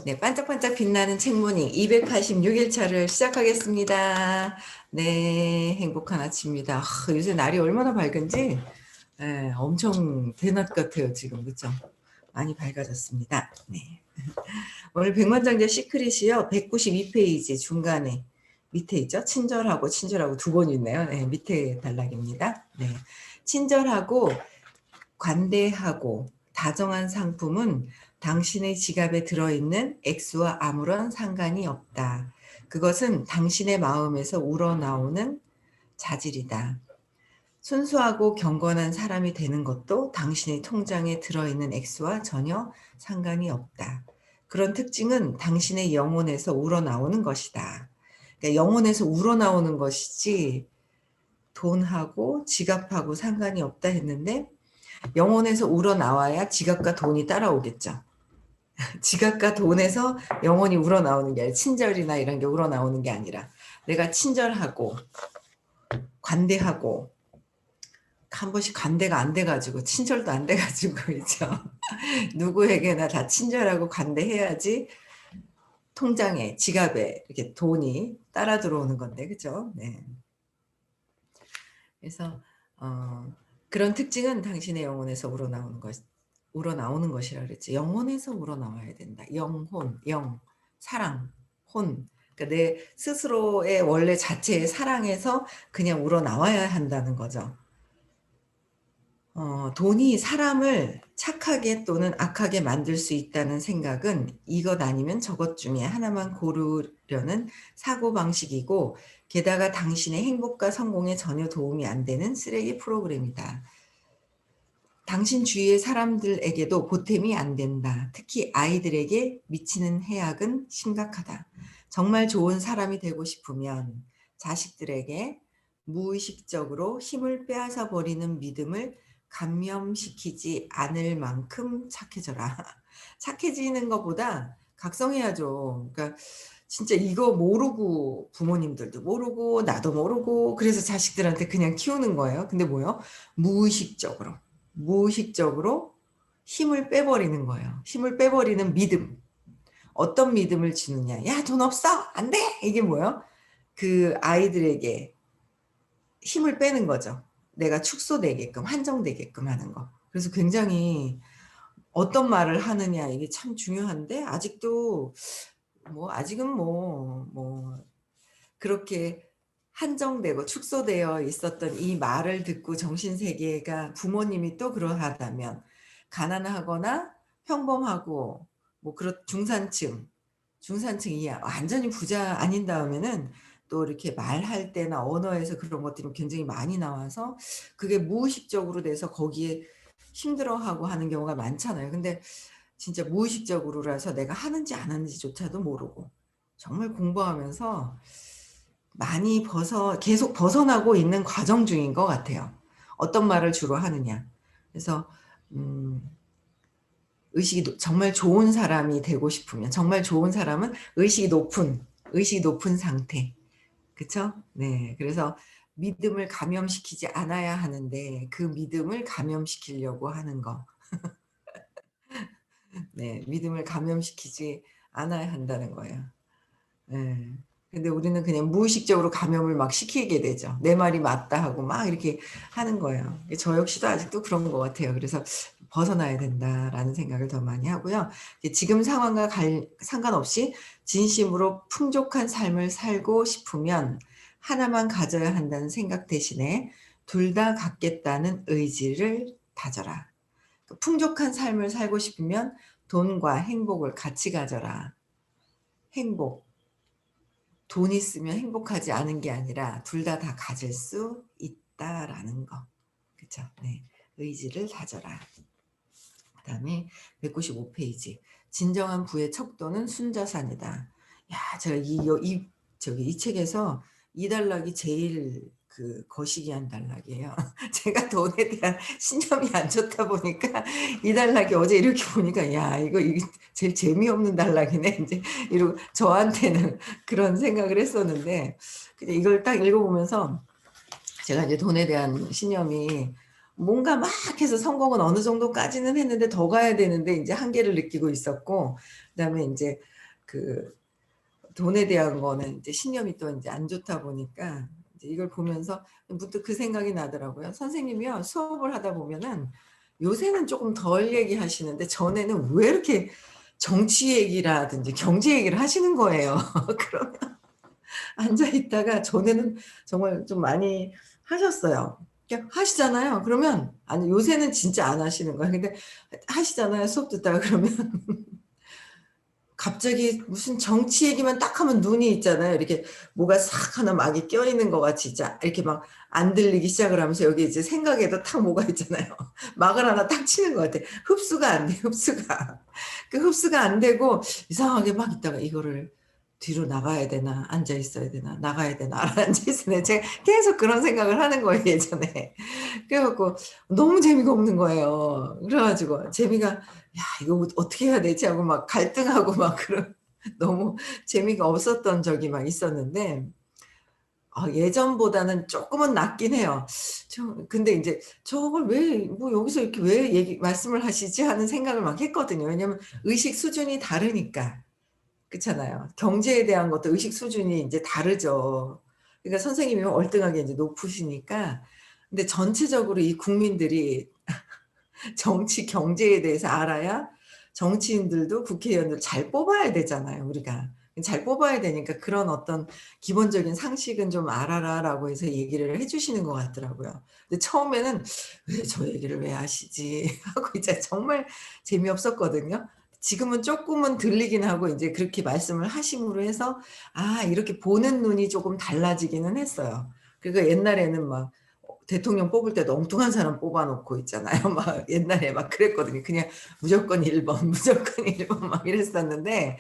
네, 반짝반짝 빛나는 책무늬 286일차를 시작하겠습니다. 네, 행복한 아침입니다. 요새 날이 얼마나 밝은지 엄청 대낮 같아요, 지금. 그죠? 많이 밝아졌습니다. 네. 오늘 백만장자 시크릿이요. 192페이지 중간에 밑에 있죠? 친절하고 두 번 있네요. 네, 밑에 단락입니다. 네. 친절하고 관대하고 다정한 상품은 당신의 지갑에 들어있는 액수와 아무런 상관이 없다. 그것은 당신의 마음에서 우러나오는 자질이다. 순수하고 경건한 사람이 되는 것도 당신의 통장에 들어있는 액수와 전혀 상관이 없다. 그런 특징은 당신의 영혼에서 우러나오는 것이다. 그러니까 영혼에서 우러나오는 것이지 돈하고 지갑하고 상관이 없다 했는데 영혼에서 우러나와야 지갑과 돈이 따라오겠죠. 지갑과 돈에서 영혼이 우러나오는 게 아니라 친절이나 이런 게 우러나오는 게 아니라 내가 친절하고 관대하고 한 번씩 관대가 안 돼가지고 친절도 안 돼가지고 있죠. 누구에게나 다 친절하고 관대해야지 통장에 지갑에 이렇게 돈이 따라 들어오는 건데 그죠? 네. 그래서 그런 특징은 당신의 영혼에서 우러나오는 것이라 그랬지. 영혼에서 우러나와야 된다. 영혼, 사랑, 혼. 그러니까 내 스스로의 원래 자체의 사랑에서 그냥 우러나와야 한다는 거죠. 돈이 사람을 착하게 또는 악하게 만들 수 있다는 생각은 이것 아니면 저것 중에 하나만 고르려는 사고방식이고 게다가 당신의 행복과 성공에 전혀 도움이 안 되는 쓰레기 프로그램이다. 당신 주위의 사람들에게도 보탬이 안 된다. 특히 아이들에게 미치는 해악은 심각하다. 정말 좋은 사람이 되고 싶으면 자식들에게 무의식적으로 힘을 빼앗아 버리는 믿음을 감염시키지 않을 만큼 착해져라. 착해지는 것보다 각성해야죠. 그러니까 진짜 이거 모르고 부모님들도 모르고 나도 모르고 그래서 자식들한테 그냥 키우는 거예요. 근데 뭐요? 무의식적으로 힘을 빼버리는 거예요. 힘을 빼버리는 믿음. 어떤 믿음을 주느냐. 야, 돈 없어? 안 돼! 이게 뭐예요? 그 아이들에게 힘을 빼는 거죠. 내가 축소되게끔, 한정되게끔 하는 거. 그래서 굉장히 어떤 말을 하느냐 이게 참 중요한데 아직도 아직은 그렇게 한정되고 축소되어 있었던 이 말을 듣고 정신세계가 부모님이 또 그러하다면 가난하거나 평범하고 중산층 이하 완전히 부자 아닌 다음에는 또 이렇게 말할 때나 언어에서 그런 것들이 굉장히 많이 나와서 그게 무의식적으로 돼서 거기에 힘들어하고 하는 경우가 많잖아요. 근데 진짜 무의식적으로라서 내가 하는지 안 하는지조차도 모르고 정말 공부하면서 많이 계속 벗어나고 있는 과정 중인 것 같아요. 어떤 말을 주로 하느냐. 그래서 정말 좋은 사람이 되고 싶으면 정말 좋은 사람은 의식이 높은 상태. 그쵸? 네. 그래서 믿음을 감염시키지 않아야 하는데 그 믿음을 감염시키려고 하는 거. 네. 믿음을 감염시키지 않아야 한다는 거예요. 예. 근데 우리는 그냥 무의식적으로 감염을 막 시키게 되죠. 내 말이 맞다 하고 막 이렇게 하는 거예요. 저 역시도 아직도 그런 것 같아요. 그래서 벗어나야 된다라는 생각을 더 많이 하고요. 지금 상황과 상관없이 진심으로 풍족한 삶을 살고 싶으면 하나만 가져야 한다는 생각 대신에 둘 다 갖겠다는 의지를 다져라. 풍족한 삶을 살고 싶으면 돈과 행복을 같이 가져라. 행복. 돈 있으면 행복하지 않은 게 아니라 둘 다 가질 수 있다라는 거. 그쵸? 네. 의지를 다져라. 그다음에 195페이지. 진정한 부의 척도는 순자산이다. 야, 제가 이 책에서 이 단락이 제일 거시기한 단락이에요. 제가 돈에 대한 신념이 안 좋다 보니까 이 단락이 어제 이렇게 보니까 야, 이거 제일 재미없는 단락이네. 이제 이러고 저한테는 그런 생각을 했었는데 근데 이걸 딱 읽어보면서 제가 이제 돈에 대한 신념이 뭔가 막 해서 성공은 어느 정도까지는 했는데 더 가야 되는데 이제 한계를 느끼고 있었고 그다음에 인제 그 돈에 대한 거는 이제 신념이 또 인제 안 좋다 보니까 이제 이걸 보면서 문득 그 생각이 나더라고요. 선생님이요 수업을 하다 보면은 요새는 쪼끔 덜 얘기하시는데 전에는 왜 이렇게 정치 얘기라든지 경제 얘기를 하시는 거예요. 그러면 앉아 있다가 전에는 정말 좀 많이 하셨어요. 그러니까 하시잖아요. 그러면 아니 요새는 진짜 안 하시는 거예요. 근데 하시잖아요, 수업 듣다가. 그러면 갑자기 무슨 정치 얘기만 딱 하면 눈이 있잖아요. 이렇게 뭐가 싹 하나 막이 껴있는 것 같이 진짜 이렇게 막 안 들리기 시작을 하면서 여기 이제 생각에도 탁 뭐가 있잖아요. 막을 하나 딱 치는 것 같아. 흡수가 안 돼, 흡수가. 그 흡수가 안 되고 이상하게 막 있다가 이거를 뒤로 나가야 되나, 앉아 있어야 되나, 나가야 되나, 앉아 있어야 되나. 제가 계속 그런 생각을 하는 거예요, 예전에. 그래 갖고 너무 재미가 없는 거예요. 그래 가지고 재미가 '야 이거 어떻게 해야 되지?' 하고 막 갈등하고 막 그런 너무 재미가 없었던 적이 막 있었는데 예전보다는 쪼끔은 낫긴 해요. 근데 인제 '저걸 왜 뭐 여기서 이렇게 왜 얘기 말씀을 하시지?' 하는 생각을 막 했거든요. 왜냐면 의식 수준이 다르니까. 그렇잖아요. 경제에 대한 것도 의식 수준이 인제 다르죠. 그러니까 선생님이 월등하게 인제 높으시니까. 근데 전체적으로 이 국민들이 정치, 경제에 대해서 알아야 정치인들도 국회의원들 잘 뽑아야 되잖아요, 우리가. 잘 뽑아야 되니까 그런 어떤 기본적인 상식은 좀 알아라라고 해서 얘기를 해 주시는 것 같더라고요. 근데 처음에는 '왜 저 얘기를 왜 하시지?' 하고 이제 정말 재미없었거든요. 지금은 쪼끔은 들리긴 하고 인제 그렇게 말씀을 하심으로 해서 이렇게 보는 눈이 쪼금 달라지기는 했어요. 그러니까 옛날에는 막 대통령 뽑을 때도 엉뚱한 사람 뽑아 놓고 있잖아요. 막 옛날에 막 그랬거든요. 그냥 무조건 1 번, 무조건 1번 막 이랬었는데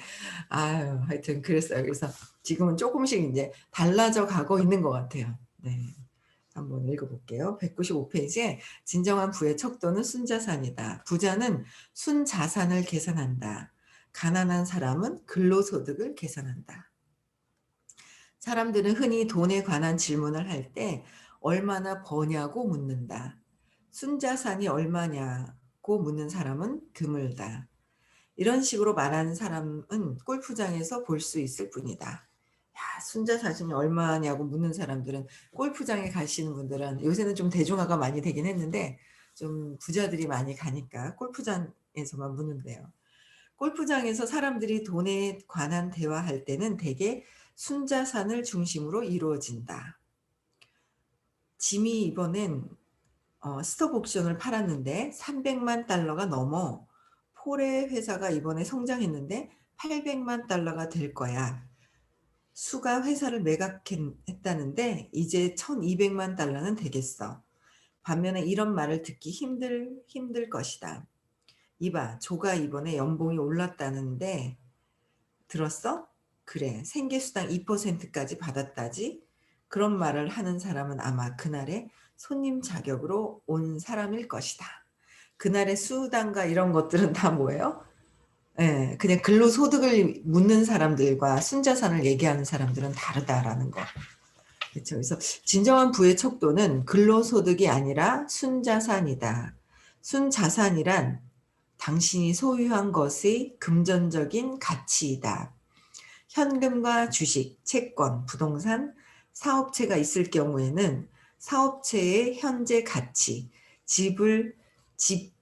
하여튼 그랬어요. 그래서 지금은 쪼끔씩 인제 달라져 가고 있는 것 같아요. 네. 한번 읽어 볼게요. 195 페이지에 "진정한 부의 척도는 순자산이다. 부자는 순자산을 계산한다. 가난한 사람은 근로소득을 계산한다." 사람들은 흔히 돈에 관한 질문을 할 때 "얼마나 버냐고?" 묻는다. "순자산이 얼마냐?"고 묻는 사람은 드물다. 이런 식으로 말하는 사람은 골프장에서 볼 수 있을 뿐이다. 야 순자산이 얼마냐고 묻는 사람들은 골프장에 가시는 분들은 요새는 좀 대중화가 많이 되긴 했는데 좀 부자들이 많이 가니까 골프장에서만 묻는대요. 골프장에서 사람들이 돈에 관한 대화할 때는 대개 순자산을 중심으로 이루어진다. 짐이 이번엔 스톡 옵션을 팔았는데 300만 달러가 넘어 폴의 회사가 이번에 성장했는데 800만 달러가 될 거야. 수가 회사를 했다는데 이제 1200만 달러는 되겠어. 반면에 이런 말을 듣기 힘들 것이다. 이봐, 조가 이번에 연봉이 올랐다는데 들었어? 그래. 생계수당 2%까지 받았다지? 그런 말을 하는 사람은 아마 그날의 손님 자격으로 온 사람일 것이다. 그날의 수당과 이런 것들은 다 뭐예요? 예. 그냥 근로소득을 묻는 사람들과 순자산을 얘기하는 사람들은 다르다라는 거. 그쵸. 그래서 진정한 부의 척도는 근로소득이 아니라 순자산이다. 순자산이란 당신이 소유한 것의 금전적인 가치이다. 현금과 주식, 채권, 부동산, 사업체가 있을 경우에는 사업체의 현재 가치, 집을 집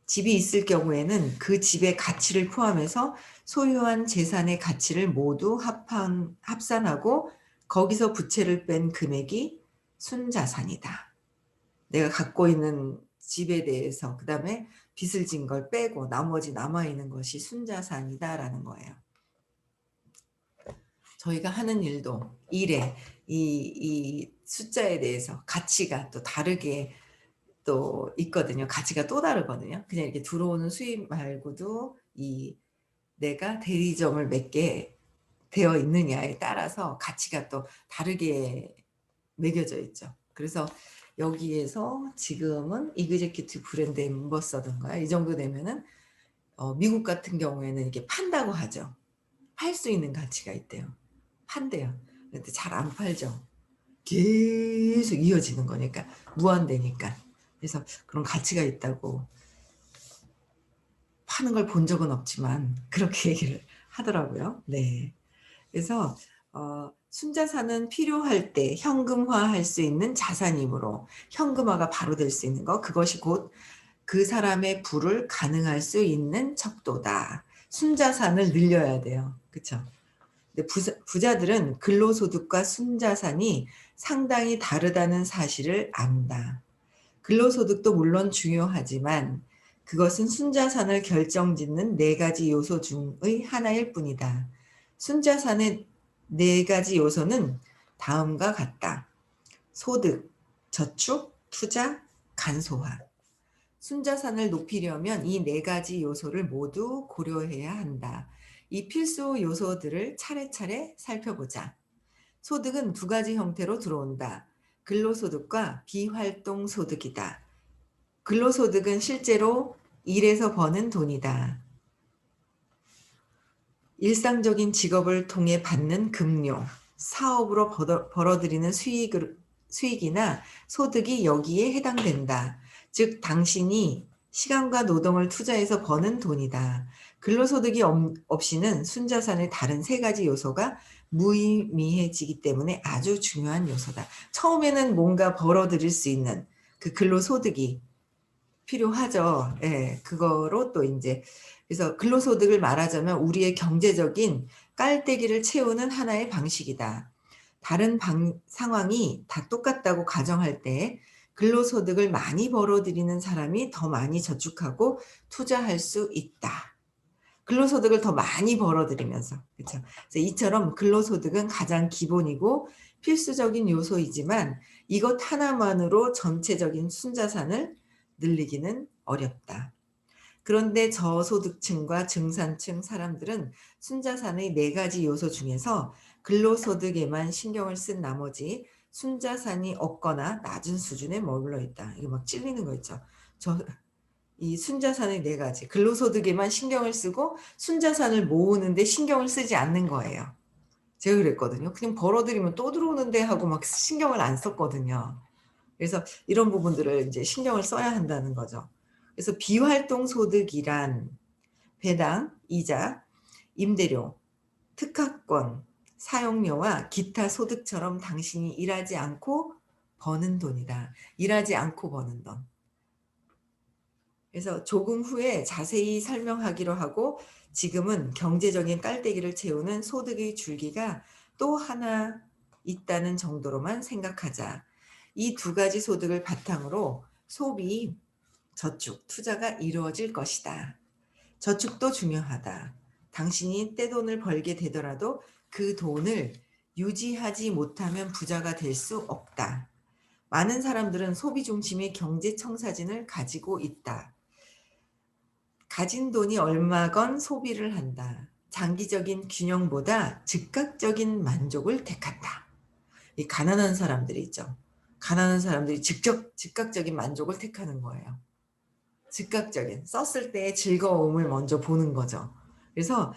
집이 있을 경우에는 그 집의 가치를 포함해서 소유한 재산의 가치를 모두 합산하고 거기서 부채를 뺀 금액이 순자산이다. 내가 갖고 있는 집에 대해서 그다음에 빚을 진 걸 빼고 나머지 남아 있는 것이 순자산이다라는 거예요. 저희가 하는 일도 일에 이 숫자에 대해서 가치가 또 다르게 또 있거든요. 가치가 또 다르거든요. 그냥 이렇게 들어오는 수입 말고도 이 내가 대리점을 몇 개 되어 있느냐에 따라서 가치가 또 다르게 매겨져 있죠. 그래서 여기에서 지금은 이그제큐티브 브랜드 앰버서더인가요? 이 정도 되면은 미국 같은 경우에는 이렇게 판다고 하죠. 팔 수 있는 가치가 있대요. 판대요. 근데 잘 안 팔죠. 계속 이어지는 거니까. 무한대니까. 그래서 그런 가치가 있다고 파는 걸 본 적은 없지만 그렇게 얘기를 하더라고요. 네. 그래서 순자산은 필요할 때 현금화할 수 있는 자산이므로 현금화가 바로 될 수 있는 것, 그것이 곧 그 사람의 부를 가능할 수 있는 척도다. 순자산을 늘려야 돼요. 그쵸? 근데 부자들은 근로소득과 순자산이 상당히 다르다는 사실을 안다. 근로소득도 물론 중요하지만 그것은 순자산을 결정짓는 네 가지 요소 중의 하나일 뿐이다. 순자산의 네 가지 요소는 다음과 같다. 소득, 저축, 투자, 간소화. 순자산을 높이려면 이 네 가지 요소를 모두 고려해야 한다. 이 필수 요소들을 차례차례 살펴보자. 소득은 두 가지 형태로 들어온다. 근로소득과 비활동소득이다. 근로소득은 실제로 일해서 버는 돈이다. 일상적인 직업을 통해 받는 급료, 사업으로 벌어들이는 수익이나 소득이 여기에 해당된다. 즉 당신이 시간과 노동을 투자해서 버는 돈이다. 근로소득이 없이는 순자산의 다른 세 가지 요소가 무의미해지기 때문에 아주 중요한 요소다. 처음에는 뭔가 벌어들일 수 있는 그 근로소득이 필요하죠. 예. 그거로 또 인제 그래서 근로소득을 말하자면 우리의 경제적인 깔때기를 채우는 하나의 방식이다. 다른 상황이 다 똑같다고 가정할 때 근로소득을 많이 벌어들이는 사람이 더 많이 저축하고 투자할 수 있다. 근로소득을 더 많이 벌어들이면서. 그쵸. 그래서 이처럼 근로소득은 가장 기본이고 필수적인 요소이지만 이것 하나만으로 전체적인 순자산을 늘리기는 어렵다. 그런데 저소득층과 중산층 사람들은 순자산의 네 가지 요소 중에서 근로소득에만 신경을 쓴 나머지 순자산이 없거나 낮은 수준에 머물러 있다. 이게 막 찔리는 거 있죠. 이 순자산의 네 가지. 근로소득에만 신경을 쓰고 순자산을 모으는데 신경을 쓰지 않는 거예요. 제가 그랬거든요. 그냥 벌어들이면 또 들어오는데 하고 막 신경을 안 썼거든요. 그래서 이런 부분들을 이제 신경을 써야 한다는 거죠. 그래서 비활동 소득이란 배당, 이자, 임대료, 특허권, 사용료와 기타 소득처럼 당신이 일하지 않고 버는 돈이다. 일하지 않고 버는 돈. 그래서 조금 후에 자세히 설명하기로 하고 지금은 경제적인 깔때기를 채우는 소득의 줄기가 또 하나 있다는 정도로만 생각하자. 이 두 가지 소득을 바탕으로 소비, 저축, 투자가 이루어질 것이다. 저축도 중요하다. 당신이 떼돈을 벌게 되더라도 그 돈을 유지하지 못하면 부자가 될 수 없다. 많은 사람들은 소비 중심의 경제 청사진을 가지고 있다. 가진 돈이 얼마건 소비를 한다. 장기적인 균형보다 즉각적인 만족을 택한다. 이 가난한 사람들이 있죠. 가난한 사람들이 즉각적인 만족을 택하는 거예요. 즉각적인 썼을 때의 즐거움을 먼저 보는 거죠. 그래서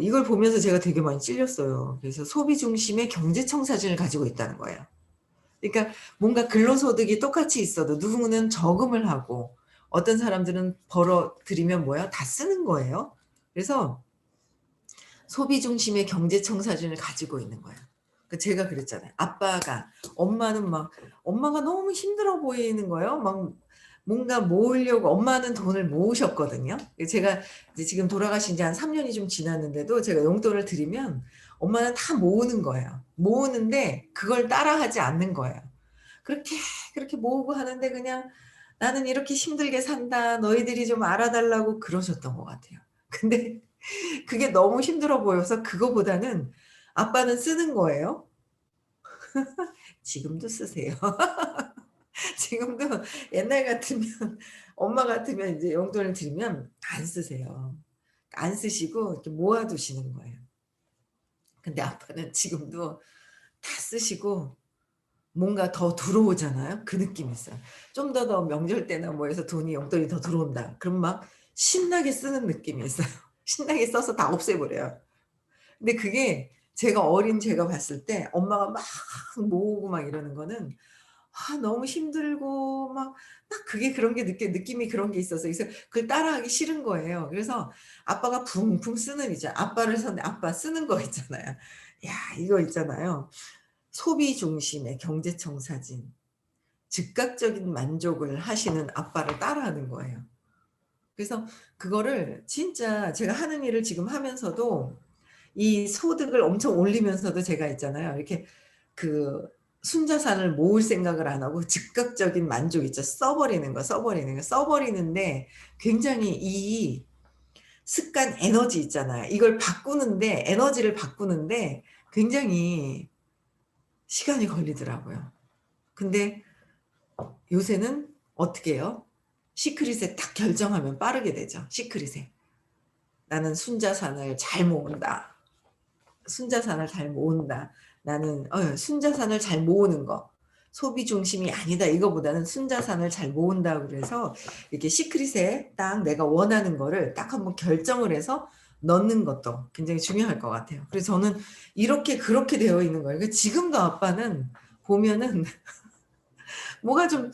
이걸 보면서 제가 되게 많이 찔렸어요. 그래서 소비 중심의 경제 청사진을 가지고 있다는 거예요. 그러니까 뭔가 근로소득이 똑같이 있어도 누구는 저금을 하고 어떤 사람들은 벌어들이면 뭐예요? 다 쓰는 거예요. 그래서 소비 중심의 경제 청사진을 가지고 있는 거예요. 그 제가 그랬잖아요. 엄마가 너무 힘들어 보이는 거예요. 막 뭔가 모으려고 엄마는 돈을 모으셨거든요. 제가 이제 지금 돌아가신 지 한 3 년이 좀 지났는데도 제가 용돈을 드리면 엄마는 다 모으는 거예요. 모으는데 그걸 따라하지 않는 거예요. 그렇게 그렇게 모으고 하는데 그냥 "나는 이렇게 힘들게 산다. 너희들이 좀 알아달라."고 그러셨던 것 같아요. 근데 그게 너무 힘들어 보여서 그거보다는 아빠는 쓰는 거예요. 지금도 쓰세요. 지금도 옛날 같으면 엄마 같으면 이제 용돈을 드리면 안 쓰세요. 안 쓰시고 이렇게 모아 두시는 거예요. 근데 아빠는 지금도 다 쓰시고 뭔가 더 들어오잖아요. 그 느낌이 있어요. 좀 더 명절 때나 뭐 해서 돈이 용돈이 더 들어온다. 그럼 막 신나게 쓰는 느낌이 있어요. 신나게 써서 다 없애 버려요. 근데 그게 제가 봤을 때 엄마가 막 모으고 막 이러는 거는 너무 힘들고 막 딱 그게 그런 게 느낌이 그런 게 있었어요. 그래서 그걸 따라하기 싫은 거예요. 그래서 아빠가 붕붕 쓰는 이제 아빠를 선 아빠 쓰는 거 있잖아요. 야 이거 있잖아요. 소비 중심의 경제청사진. 즉각적인 만족을 하시는 아빠를 따라하는 거예요. 그래서 그거를 진짜 제가 하는 일을 지금 하면서도 이 소득을 엄청 올리면서도 제가 있잖아요. 이렇게 그 순자산을 모을 생각을 안 하고 즉각적인 만족 있죠. 써 버리는 거, 써 버리는 거. 써 버리는데 굉장히 이 습관 에너지 있잖아요. 이걸 바꾸는데 에너지를 바꾸는데 굉장히 시간이 걸리더라고요. 근데 요새는 어떻게 해요? 시크릿에 딱 결정하면 빠르게 되죠, 시크릿에. '나는 순자산을 잘 모은다. 순자산을 잘 모은다. 나는' 순자산을 잘 모으는 거. '소비 중심이 아니다.' 이거보다는 '순자산을 잘 모은다.' 그래서 이렇게 시크릿에 딱 내가 원하는 거를 딱 한번 결정을 해서 넣는 것도 굉장히 중요할 것 같아요. 그래서 저는 이렇게 그렇게 되어 있는 거예요. 그 지금도 아빠는 보면은 뭐가 좀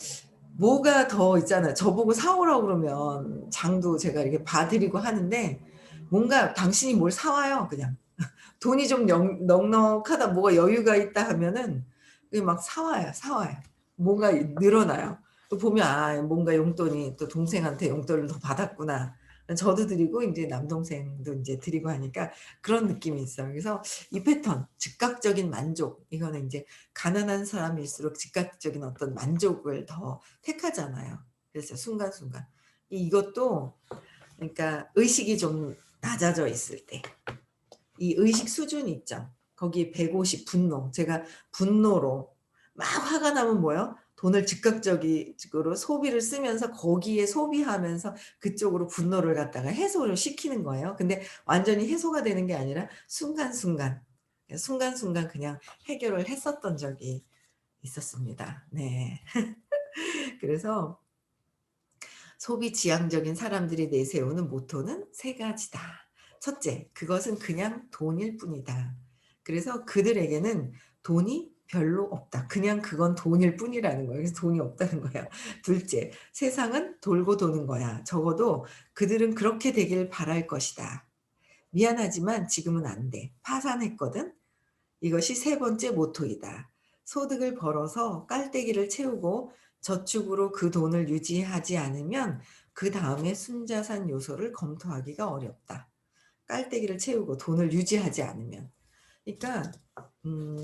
뭐가 더 있잖아요. 저보고 사 오라고 그러면 장도 제가 이렇게 봐 드리고 하는데 뭔가 당신이 뭘 사 와요 그냥. 돈이 좀 넉넉하다 뭐가 여유가 있다 하면은 그냥 막 사 와요, 사 와요. 뭔가 늘어나요. 또 보면 '아 뭔가 용돈이 또 동생한테 용돈을 더 받았구나.' 저도 드리고 인제 남동생도 인제 드리고 하니까 그런 느낌이 있어요. 그래서 이 패턴 즉각적인 만족 이거는 인제 가난한 사람일수록 즉각적인 어떤 만족을 더 택하잖아요. 그래서 순간순간. 이것도 그러니까 의식이 좀 낮아져 있을 때 이 의식 수준이 있죠. 거기에 150 분노. 제가 분노로 막 화가 나면 뭐예요? 돈을 즉각적으로 소비를 쓰면서 거기에 소비하면서 그쪽으로 분노를 갖다가 해소를 시키는 거예요. 근데 완전히 해소가 되는 게 아니라 순간순간, 순간순간 그냥 해결을 했었던 적이 있었습니다. 네. 그래서 소비 지향적인 사람들이 내세우는 모토는 세 가지다. 첫째, 그것은 그냥 돈일 뿐이다. 그래서 그들에게는 돈이 별로 없다. 그냥 그건 돈일 뿐이라는 거예요. 그래서 돈이 없다는 거예요. 둘째, 세상은 돌고 도는 거야. 적어도 그들은 그렇게 되길 바랄 것이다. 미안하지만 지금은 안 돼. 파산했거든. 이것이 세 번째 모토이다. 소득을 벌어서 깔때기를 채우고 저축으로 그 돈을 유지하지 않으면 그다음에 순자산 요소를 검토하기가 어렵다. 깔때기를 채우고 돈을 유지하지 않으면. 그러니까 음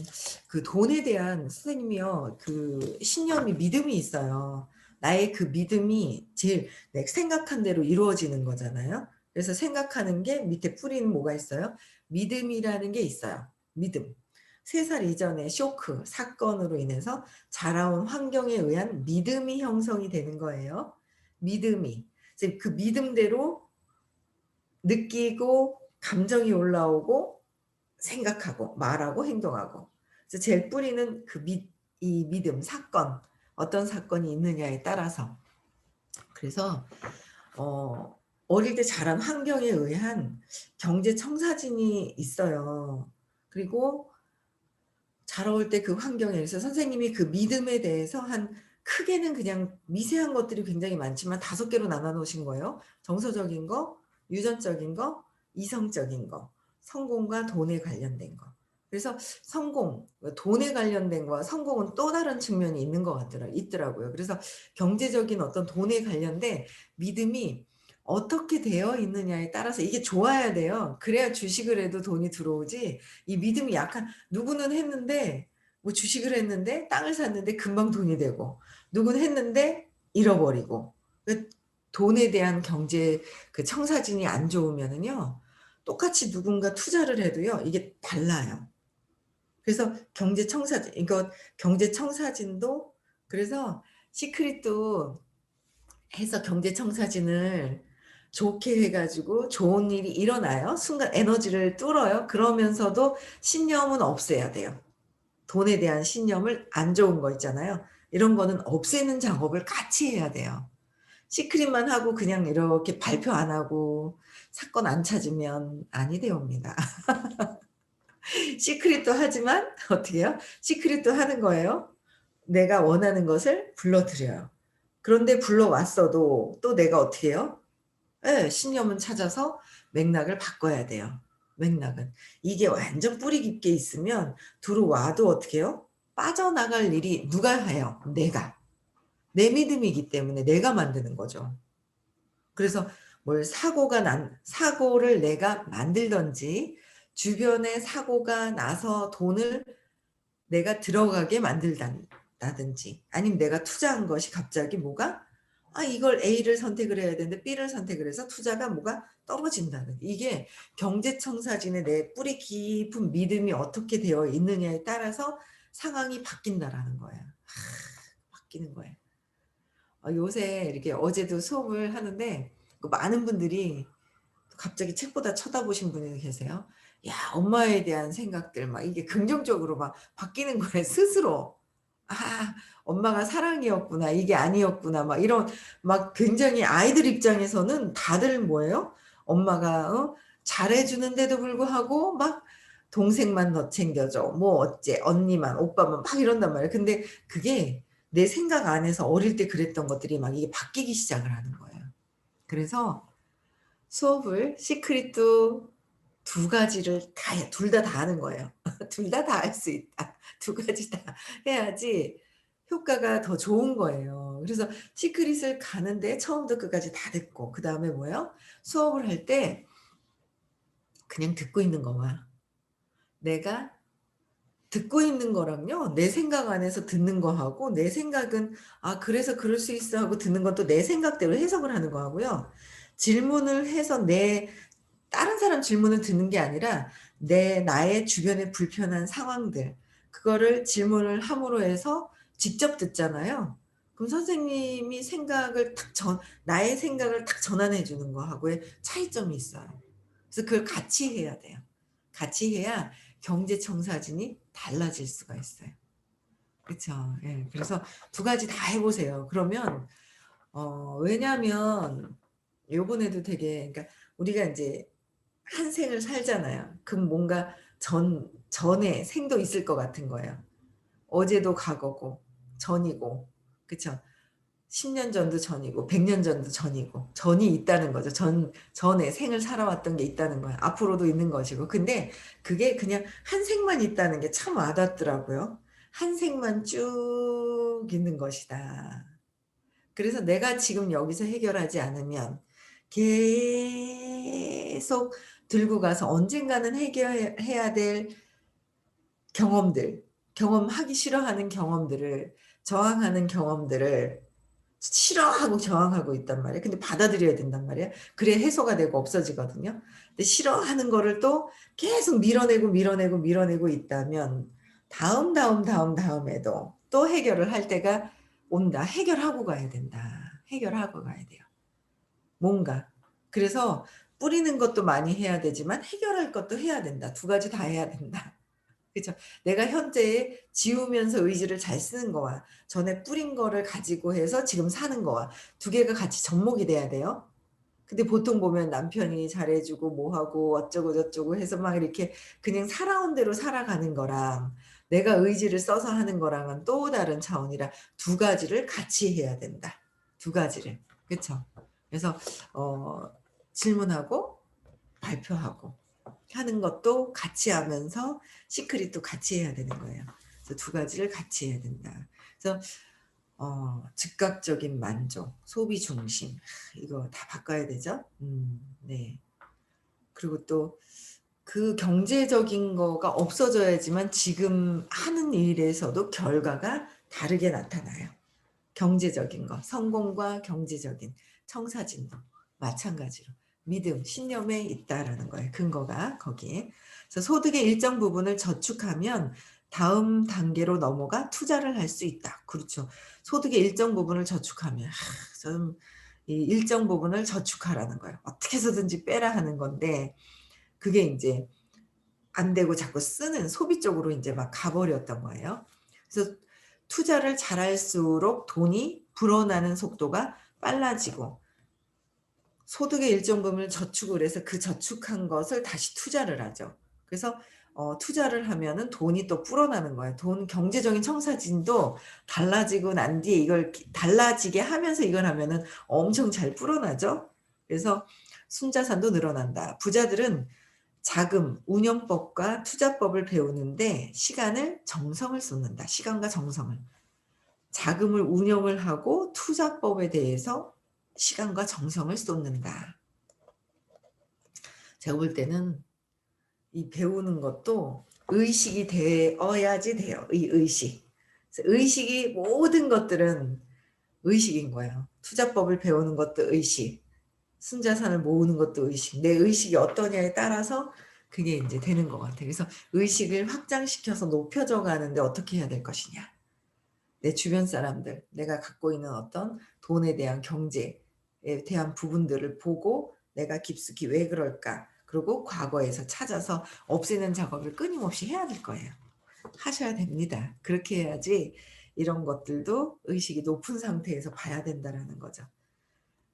그 돈에 대한 선생님이요. 그 신념이 믿음이 있어요. 나의 그 믿음이 제일 내가 생각한 대로 이루어지는 거잖아요. 그래서 생각하는 게 밑에 뿌리는 뭐가 있어요? 믿음이라는 게 있어요. 믿음. 3살 이전의 쇼크, 사건으로 인해서 자라온 환경에 의한 믿음이 형성이 되는 거예요. 믿음이. 이제 그 믿음대로 느끼고 감정이 올라오고 생각하고 말하고 행동하고. 그래서 제일 뿌리는 그 이 믿음, 사건, 어떤 사건이 있느냐에 따라서. 그래서 어릴 때 자란 환경에 의한 경제 청사진이 있어요. 그리고 자라올 때 그 환경에 의해서 선생님이 그 믿음에 대해서 한 크게는 그냥 미세한 것들이 굉장히 많지만 5 개로 나눠 놓으신 거예요. 정서적인 거, 유전적인 거, 이성적인 거, 성공과 돈에 관련된 거. 그래서 성공, 돈에 관련된 거와 성공은 또 다른 측면이 있는 것 있더라고요. 그래서 경제적인 어떤 돈에 관련된 믿음이 어떻게 되어 있느냐에 따라서 이게 좋아야 돼요. 그래야 주식을 해도 돈이 들어오지 이 믿음이 약한 누구는 했는데 뭐 주식을 했는데 땅을 샀는데 금방 돈이 되고 누구는 했는데 잃어버리고 그 돈에 대한 경제 그 청사진이 안 좋으면은요. 똑같이 누군가 투자를 해도요. 이게 달라요. 그래서 경제 청사진 이거 경제 청사진도 그래서 시크릿도 해서 경제 청사진을 좋게 해 가지고 좋은 일이 일어나요. 순간 에너지를 뚫어요. 그러면서도 신념은 없애야 돼요. 돈에 대한 신념을 안 좋은 거 있잖아요. 이런 거는 없애는 작업을 같이 해야 돼요. 시크릿만 하고 그냥 이렇게 발표 안 하고 사건 안 찾으면 아니 되옵니다. 시크릿도 하지만 어떻게 해요? 시크릿도 하는 거예요. 내가 원하는 것을 불러들여요. 그런데 불러왔어도 또 내가 어떻게 해요? 예. 신념은 찾아서 맥락을 바꿔야 돼요. 맥락은. 이게 완전 뿌리 깊게 있으면 들어와도 어떻게 해요? 빠져나갈 일이 누가 해요? 내가. 내 믿음이기 때문에 내가 만드는 거죠. 그래서 뭘 사고를 내가 만들든지 주변에 사고가 나서 돈을 내가 들어가게 만들다든지 아니면 내가 투자한 것이 갑자기 뭐가 이걸 A를 선택을 해야 되는데 B를 선택을 해서 투자가 뭐가 떨어진다는 이게 경제청사진의 내 뿌리 깊은 믿음이 어떻게 되어 있느냐에 따라서 상황이 바뀐다라는 거예요. 바뀌는 거예요. 요새 이렇게 어제도 수업을 하는데 그 많은 분들이 갑자기 책보다 쳐다보신 분이 계세요. 야 엄마에 대한 생각들 막 이게 긍정적으로 막 바뀌는 거예요 스스로. '아 엄마가 사랑이었구나. 이게 아니었구나.' 막 이런 막 굉장히 아이들 입장에서는 다들 뭐예요? 엄마가 잘해 주는데도 불구하고 막 동생만 더 챙겨줘. 뭐 어째 언니만 오빠만 막 이런단 말이에요. 근데 그게 내 생각 안에서 어릴 때 그랬던 것들이 막 이게 바뀌기 시작을 하는 거예요. 그래서 수업을 시크릿도 두 가지를 다 해 둘 다 하는 거예요. 둘 다 할 수 있다. 두 가지 다 해야지 효과가 더 좋은 거예요. 그래서 시크릿을 가는데 처음부터 끝까지 다 듣고 그다음에 뭐예요? 수업을 할 때 그냥 듣고 있는 거와 내가 듣고 있는 거랑요. 내 생각 안에서 듣는 거하고 내 생각은 '아 그래서 그럴 수 있어.' 하고 듣는 건 또 내 생각대로 해석을 하는 거하고요. 질문을 해서 다른 사람 질문을 듣는 게 아니라 나의 주변의 불편한 상황들 그거를 질문을 함으로 해서 직접 듣잖아요. 그럼 선생님이 생각을 나의 생각을 딱 전환해 주는 거하고의 차이점이 있어요. 그래서 그걸 같이 해야 돼요. 같이 해야 경제청사진이 달라질 수가 있어요. 그쵸. 예. 그래서 두 가지 다 해 보세요. 그러면 왜냐하면 요번에도 되게 그러니까 우리가 인제 한 생을 살잖아요. 그럼 뭔가 전에 생도 있을 것 같은 거예요. 어제도 과거고 전이고 그쵸. 10년 전도 전이고 100년 전도 전이고 전이 있다는 거죠. 전에 생을 살아왔던 게 있다는 거예요. 앞으로도 있는 것이고. 근데 그게 그냥 한 생만 있다는 게 참 와닿더라고요. '한 생만 쭉 있는 것이다.' 그래서 내가 지금 여기서 해결하지 않으면 계속 들고 가서 언젠가는 해야 될 경험들, 경험하기 싫어하는 경험들을 저항하는 경험들을 싫어하고 저항하고 있단 말이에요. 근데 받아들여야 된단 말이에요. 그래야 해소가 되고 없어지거든요. 근데 싫어하는 거를 또 계속 밀어내고 있다면 다음에도 또 해결을 할 때가 온다. 해결하고 가야 된다. 해결하고 가야 돼요. 뭔가. 그래서 뿌리는 것도 많이 해야 되지만 해결할 것도 해야 된다. 두 가지 다 해야 된다. 그죠. 내가 현재에 지우면서 의지를 잘 쓰는 거와 전에 뿌린 거를 가지고 해서 지금 사는 거와 두 개가 같이 접목이 돼야 돼요. 근데 보통 보면 남편이 잘해 주고 뭐 하고 어쩌고 저쩌고 해서 막 이렇게 그냥 살아온 대로 살아가는 거랑 내가 의지를 써서 하는 거랑은 또 다른 차원이라 두 가지를 같이 해야 된다. 두 가지를. 그쵸. 그래서 어 질문하고 발표하고 하는 것도 같이 하면서 시크릿도 같이 해야 되는 거예요. 그래서 두 가지를 같이 해야 된다. 그래서 즉각적인 만족, 소비 중심 이거 다 바꿔야 되죠. 네. 그리고 또 그 경제적인 거가 없어져야지만 지금 하는 일에서도 결과가 다르게 나타나요. 경제적인 거, 성공과 경제적인 청사진도 마찬가지로 믿음, 신념에 있다라는 거예요. 근거가 거기에. 그래서 소득의 일정 부분을 저축하면 다음 단계로 넘어가 투자를 할 수 있다. 그렇죠. 소득의 일정 부분을 저축하면 저는 이 일정 부분을 저축하라는 거예요. 어떻게 해서든지 빼라 하는 건데 그게 인제 안 되고 자꾸 쓰는 소비 쪽으로 인제 막 가 버렸던 거예요. 그래서 투자를 잘할수록 돈이 불어나는 속도가 빨라지고 소득의 일정 부분을 저축을 해서 그 저축한 것을 다시 투자를 하죠. 그래서 투자를 하면은 돈이 또 불어나는 거예요. 돈 경제적인 청사진도 달라지고 난 뒤에 이걸 달라지게 하면서 이걸 하면은 엄청 잘 불어나죠. 그래서 순자산도 늘어난다. 부자들은 자금, 운영법과 투자법을 배우는데 시간을 정성을 쏟는다. 시간과 정성을. 자금을 운영을 하고 투자법에 대해서 시간과 정성을 쏟는다. 제가 볼 때는 이 배우는 것도 의식이 되어야지 돼요. 이 의식. 의식이 모든 것들은 의식인 거예요. 투자법을 배우는 것도 의식, 순자산을 모으는 것도 의식. 내 의식이 어떠냐에 따라서 그게 이제 되는 것 같아요. 그래서 의식을 확장시켜서 높여져 가는데 어떻게 해야 될 것이냐. 내 주변 사람들, 내가 갖고 있는 어떤 돈에 대한 경제에 대한 부분들을 보고 내가 깊숙이 왜 그럴까? 그리고 과거에서 찾아서 없애는 작업을 끊임없이 해야 될 거예요. 하셔야 됩니다. 그렇게 해야지 이런 것들도 의식이 높은 상태에서 봐야 된다라는 거죠.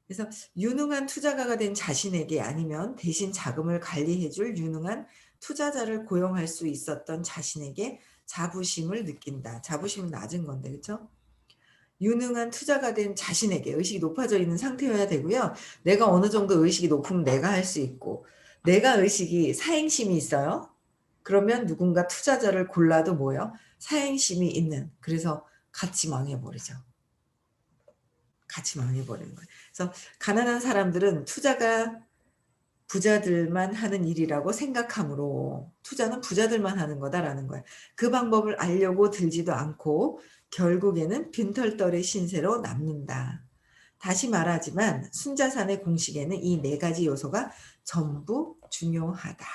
그래서 유능한 투자가가 된 자신에게 아니면 대신 자금을 관리해 줄 유능한 투자자를 고용할 수 있었던 자신에게 자부심을 느낀다. 자부심은 낮은 건데 그렇죠? 유능한 투자가 된 자신에게 의식이 높아져 있는 상태여야 되고요. 내가 어느 정도 의식이 높으면 내가 할 수 있고 내가 의식이 사행심이 있어요. 그러면 누군가 투자자를 골라도 뭐예요? 사행심이 있는. 그래서 같이 망해버리죠. 같이 망해버리는 거예요. 그래서 가난한 사람들은 투자가 부자들만 하는 일이라고 생각하므로 투자는 부자들만 하는 거다라는 거예요. 그 방법을 알려고 들지도 않고 결국에는 빈털터리 신세로 남는다. 다시 말하지만 순자산의 공식에는 이 네 가지 요소가 전부 중요하다.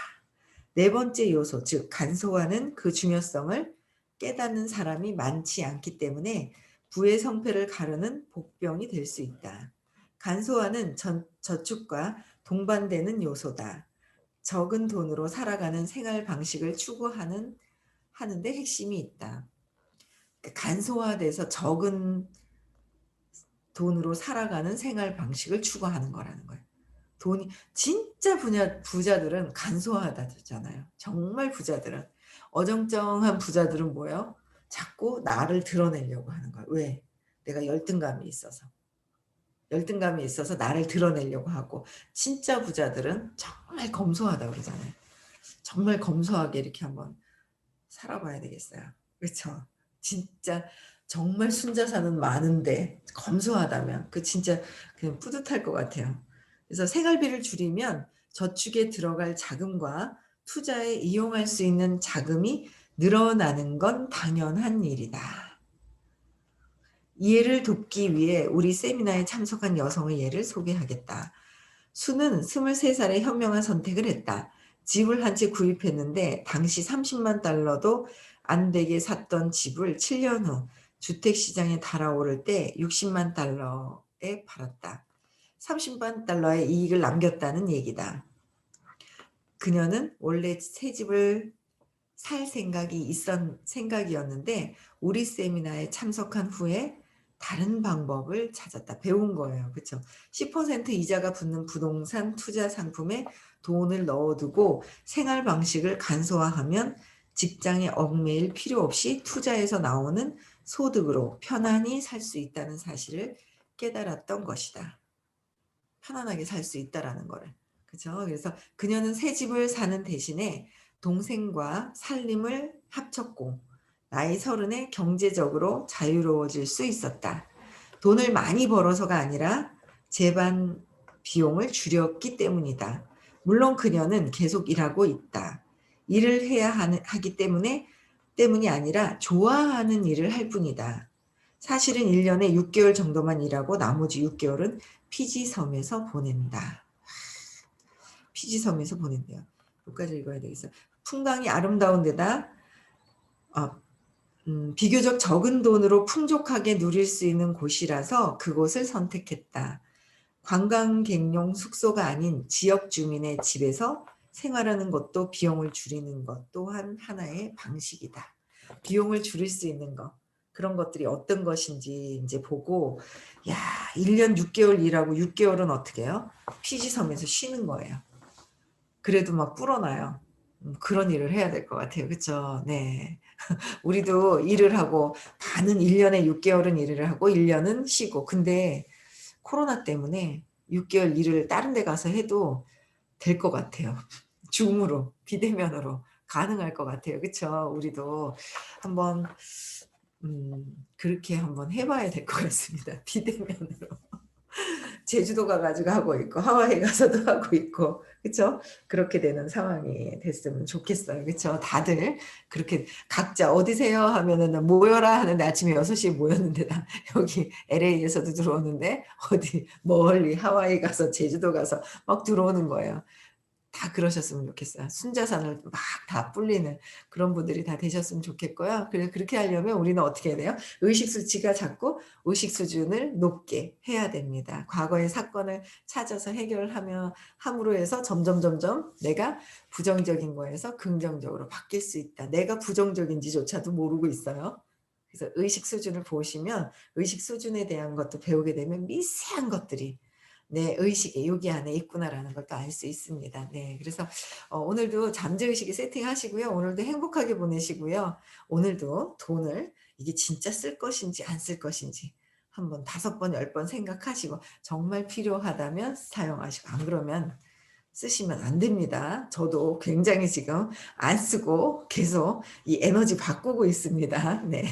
네 번째 요소, 즉 간소화는 그 중요성을 깨닫는 사람이 많지 않기 때문에 부의 성패를 가르는 복병이 될 수 있다. 간소화는 저축과 동반되는 요소다. 적은 돈으로 살아가는 생활 방식을 하는데 핵심이 있다. 간소화돼서 적은 돈으로 살아가는 생활 방식을 추구하는 거라는 거예요. 돈이 진짜 부자들은 간소하다잖아요. 정말 부자들은. 어정쩡한 부자들은 뭐예요? 자꾸 나를 드러내려고 하는 거예요. 왜? 내가 열등감이 있어서. 열등감이 있어서 나를 드러내려고 하고 진짜 부자들은 정말 검소하다고 그러잖아요. 정말 검소하게 이렇게 한번 살아봐야 되겠어요. 그렇죠? 진짜 정말 순자산은 많은데 검소하다면 그 진짜 그냥 뿌듯할 것 같아요. 그래서 생활비를 줄이면 저축에 들어갈 자금과 투자에 이용할 수 있는 자금이 늘어나는 건 당연한 일이다. 이해를 돕기 위해 우리 세미나에 참석한 여성의 예를 소개하겠다. 수는 23살에 현명한 선택을 했다. 집을 한 채 구입했는데 당시 30만 달러도 안 되게 샀던 집을 7년 후 주택시장에 달아오를 때 60만 달러에 팔았다. 30만 달러의 이익을 남겼다는 얘기다. 그녀는 원래 새 집을 살 생각이었는데 우리 세미나에 참석한 후에 다른 방법을 찾았다. 배운 거예요. 그렇죠? 10% 이자가 붙는 부동산 투자 상품에 돈을 넣어두고 생활 방식을 간소화하면 직장에 얽매일 필요 없이 투자에서 나오는 소득으로 편안히 살 수 있다는 사실을 깨달았던 것이다. 편안하게 살 수 있다라는 거를. 그렇죠? 그래서 그녀는 새 집을 사는 대신에 동생과 살림을 합쳤고 나이 30에 경제적으로 자유로워질 수 있었다. 돈을 많이 벌어서가 아니라 재반 비용을 줄였기 때문이다. 물론 그녀는 계속 일하고 있다. 일을 해야 하기 때문이 아니라 좋아하는 일을 할 뿐이다. 사실은 1년에 6개월 정도만 일하고 나머지 6개월은 피지섬에서 보낸다. 피지섬에서 보낸대요. 여기까지 읽어야 되겠어요. 풍광이 아름다운 데다 비교적 적은 돈으로 풍족하게 누릴 수 있는 곳이라서 그곳을 선택했다. 관광객용 숙소가 아닌 지역 주민의 집에서 생활하는 것도 비용을 줄이는 것 또한 하나의 방식이다. 비용을 줄일 수 있는 것. 그런 것들이 어떤 것인지 이제 보고 1년 6개월 일하고 6개월은 어떻게 해요? 피지섬에서 쉬는 거예요. 그래도 막 불어나요. 그런 일을 해야 될 것 같아요. 그쵸? 네. 우리도 일을 하고 반은 1 년에 6 개월은 일을 하고 1 년은 쉬고. 근데 코로나 때문에 6 개월 일을 다른 데 가서 해도 될 것 같아요. 줌으로 비대면으로 가능할 것 같아요. 그쵸? 우리도 한번 그렇게 한번 해 봐야 될 것 같습니다. 비대면으로. 제주도 가 가지고 하고 있고 하와이 가서도 하고 있고 그쵸? 그렇게 되는 상황이 됐으면 좋겠어요. 그쵸? 다들 그렇게 각자 "어디세요?" 하면은 "모여라." 하는데 아침에 6 시에 모였는데 나 여기 LA에서도 들어오는데 어디 멀리 하와이 가서 제주도 가서 막 들어오는 거예요. 다 그러셨으면 좋겠어요. 순자산을 막 다 뿔리는 그런 분들이 다 되셨으면 좋겠고요. 그렇게 하려면 우리는 어떻게 해야 돼요? 의식 수치가 자꾸 의식 수준을 높게 해야 됩니다. 과거의 사건을 찾아서 해결하며 함으로 해서 점점 내가 부정적인 거에서 긍정적으로 바뀔 수 있다. 내가 부정적인지조차도 모르고 있어요. 그래서 의식 수준을 보시면 의식 수준에 대한 것도 배우게 되면 미세한 것들이 내 의식에 여기 안에 있구나라는 걸 또 알 수 있습니다. 네. 그래서 오늘도 잠재의식에 세팅하시고요. 오늘도 행복하게 보내시고요. 오늘도 돈을 이게 진짜 쓸 것인지 안 쓸 것인지 한번 5 번, 10번 생각하시고 정말 필요하다면 사용하시고 안 그러면 쓰시면 안 됩니다. 저도 굉장히 지금 안 쓰고 계속 이 에너지 바꾸고 있습니다. 네.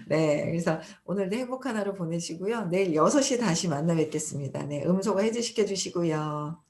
네. 그래서 오늘도 행복한 하루 보내시고요. 내일 6 시에 다시 만나 뵙겠습니다. 네. 음소거 해제시켜 주시고요.